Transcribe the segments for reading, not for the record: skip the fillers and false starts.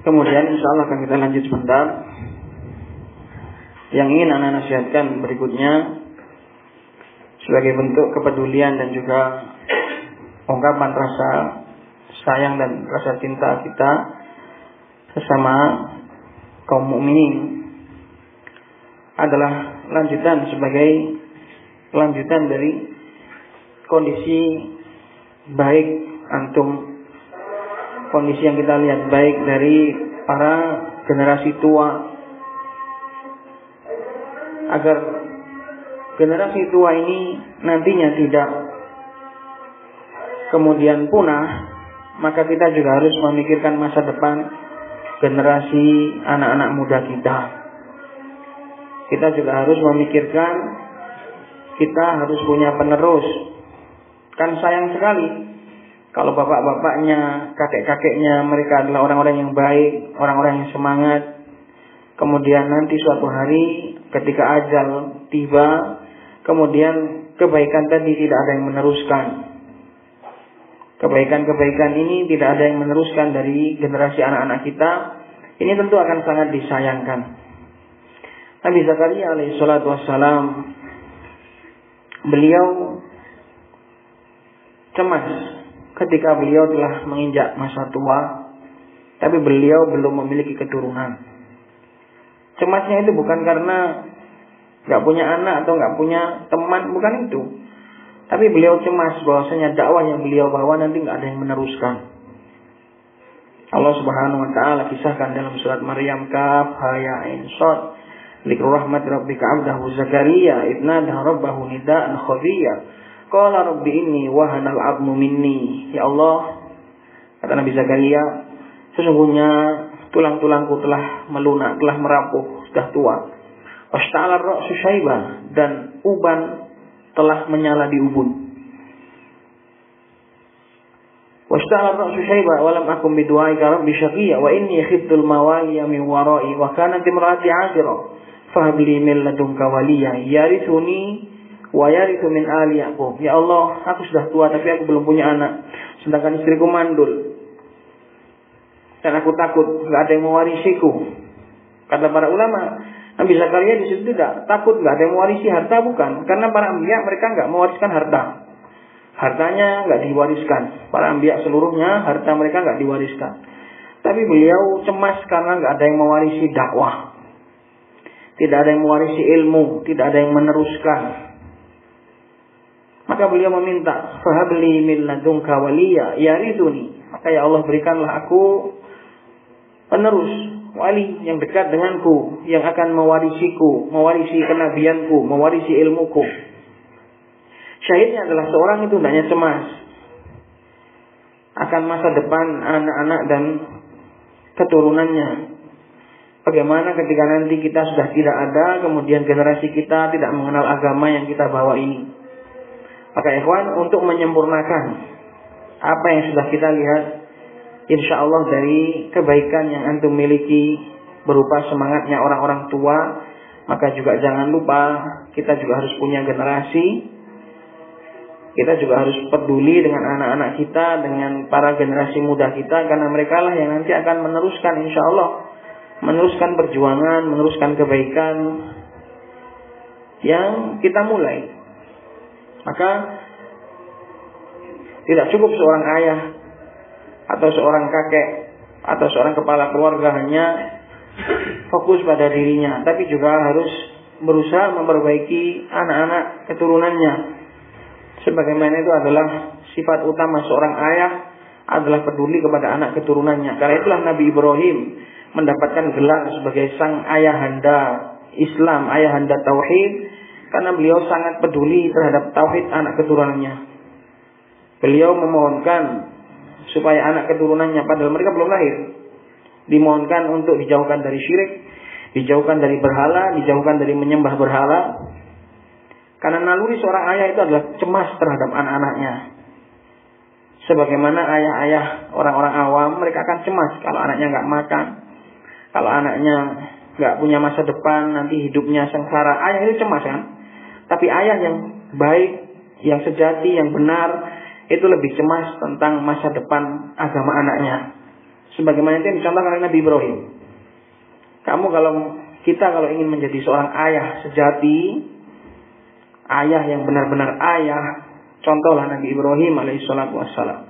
Kemudian insya Allah akan kita lanjut sebentar. Yang ingin anak nasihatkan berikutnya sebagai bentuk kepedulian dan juga ungkapan rasa sayang dan rasa cinta kita sesama kaum mukminin adalah lanjutan dari kondisi baik antum, kondisi yang kita lihat baik dari para generasi tua, agar generasi tua ini nantinya tidak kemudian punah, maka kita juga harus memikirkan masa depan generasi anak-anak muda kita. Kita juga harus memikirkan kita harus punya penerus. Kan sayang sekali kalau bapak-bapaknya, kakek-kakeknya mereka adalah orang-orang yang baik, orang-orang yang semangat. Kemudian nanti suatu hari ketika ajal tiba, kemudian kebaikan tadi tidak ada yang meneruskan. Kebaikan-kebaikan ini tidak ada yang meneruskan dari generasi anak-anak kita. Ini tentu akan sangat disayangkan. Nabi Zakaria alaihissalatu wassalam, beliau cemas ketika beliau telah menginjak masa tua, tapi beliau belum memiliki keturunan. Cemasnya itu bukan karena gak punya anak atau gak punya teman, bukan itu. Tapi beliau cemas bahwasanya dakwah yang beliau bawa nanti gak ada yang meneruskan. Allah Subhanahu wa taala kisahkan dalam surat Maryam, Kaf ha ya ain shad, dzikru rahmat rabbika 'abdahu Zakaria idnada rabbahu nidaan khafiyya qala rabbi inni wahanal 'azmu minni. Ya Allah, kata Nabi Zakaria, sesungguhnya tulang-tulangku telah melunak, telah merapuh, sudah tua. Washta'ala ar-ra'su syaiban, dan uban telah menyala di ubun. Washta'ala ar-ra'su syaiban wa lam akum bidu'aika rabbi syaqiyya wa inni khiftul mawaliya min wara'i wa kanat imraati 'aqira fahab li min ladunka waliyya yarithuni wa yarithu min ali Yaqub. Ya Allah, aku sudah tua tapi aku belum punya anak, sedangkan istriku mandul. Dan aku takut nggak ada yang mewarisiku. Kata para ulama, Nabi Zakaria di situ tidak takut nggak ada yang mewarisi harta, bukan. Karena para anbiya mereka nggak mewariskan harta. Hartanya nggak diwariskan. Para anbiya seluruhnya harta mereka nggak diwariskan. Tapi beliau cemas karena nggak ada yang mewarisi dakwah. Tidak ada yang mewarisi ilmu, tidak ada yang meneruskan. Maka beliau meminta, fahabli min ladunka waliyya yarithuni. Maka ya Allah, berikanlah aku penerus, wali yang dekat denganku, yang akan mewarisiku, mewarisi kenabianku, mewarisi ilmuku. Syahidnya adalah seorang itu hendaknya cemas akan masa depan anak-anak dan keturunannya. Bagaimana ketika nanti kita sudah tidak ada, kemudian generasi kita tidak mengenal agama yang kita bawa ini. Maka ikhwan, untuk menyempurnakan apa yang sudah kita lihat, insya Allah dari kebaikan yang antum miliki berupa semangatnya orang-orang tua, maka juga jangan lupa kita juga harus punya generasi. Kita juga harus peduli dengan anak-anak kita, dengan para generasi muda kita, karena mereka lah yang nanti akan meneruskan, insya Allah, meneruskan perjuangan, meneruskan kebaikan yang kita mulai. Maka tidak cukup seorang ayah atau seorang kakek atau seorang kepala keluarga hanya fokus pada dirinya, tapi juga harus berusaha memperbaiki anak-anak keturunannya. Sebagaimana itu adalah sifat utama seorang ayah, adalah peduli kepada anak keturunannya. Karena itulah Nabi Ibrahim mendapatkan gelar sebagai sang ayahanda Islam, ayahanda tauhid, karena beliau sangat peduli terhadap tauhid anak keturunannya. Beliau memohonkan supaya anak keturunannya, padahal mereka belum lahir, dimohonkan untuk dijauhkan dari syirik, dijauhkan dari berhala, dijauhkan dari menyembah berhala. Karena naluri seorang ayah itu adalah cemas terhadap anak-anaknya. Sebagaimana ayah-ayah orang-orang awam, mereka akan cemas kalau anaknya nggak makan, kalau anaknya nggak punya masa depan, nanti hidupnya sengsara. Ayah itu cemas kan? Tapi ayah yang baik, yang sejati, yang benar, itu lebih cemas tentang masa depan agama anaknya. Sebagaimana itu yang dicontohkan oleh Nabi Ibrahim. Kita kalau ingin menjadi seorang ayah sejati, ayah yang benar-benar ayah, contohlah Nabi Ibrahim alaihissalatu wassalam,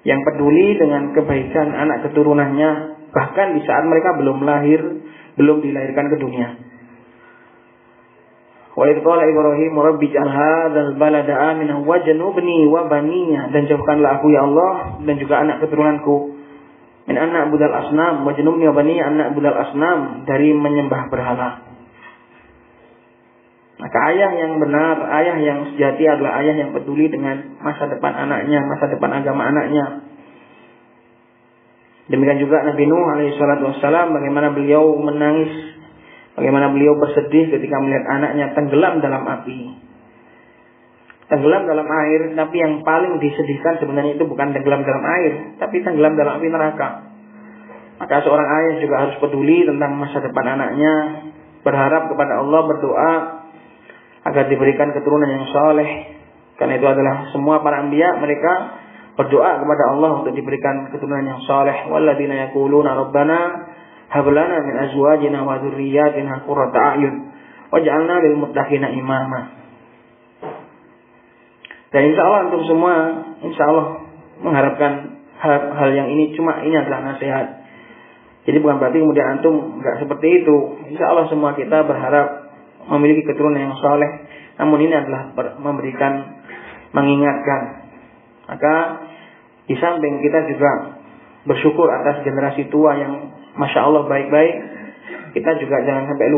yang peduli dengan kebaikan anak keturunannya, bahkan di saat mereka belum dilahirkan ke dunia. Wa idh qala Ibrahim rabbi ij'al hadzal balada aminan wajnubni wa baniya, dan jauhkanlah aku ya Allah dan juga anak keturunanku min anak budal asnam wajnubni wa baniya anak budal asnam, dari menyembah berhala. Maka ayah yang benar, ayah yang sejati adalah ayah yang peduli dengan masa depan anaknya, masa depan agama anaknya. Demikian juga Nabi Nuh alaihissalatu wassalam, bagaimana beliau menangis, bagaimana beliau bersedih ketika melihat anaknya tenggelam dalam api, tenggelam dalam air. Tapi yang paling disedihkan sebenarnya itu bukan tenggelam dalam air, tapi tenggelam dalam api neraka. Maka seorang ayah juga harus peduli tentang masa depan anaknya, berharap kepada Allah, berdoa agar diberikan keturunan yang saleh. Karena itu adalah semua para anbiya, mereka berdoa kepada Allah untuk diberikan keturunan yang saleh. Walladzina yaquluna rabbana hab lana min azwajina wa dzurriyyatina qurrata a'yun waj'alna lil muttaqina imama. Dan insyaallah untuk semua, insyaallah mengharapkan hal yang ini, cuma ini adalah nasihat. Jadi bukan berarti kemudian antum enggak seperti itu. Insyaallah semua kita berharap memiliki keturunan yang saleh. Namun ini adalah mengingatkan. Maka di samping kita juga bersyukur atas generasi tua yang masya Allah baik-baik, kita juga jangan sampai lupa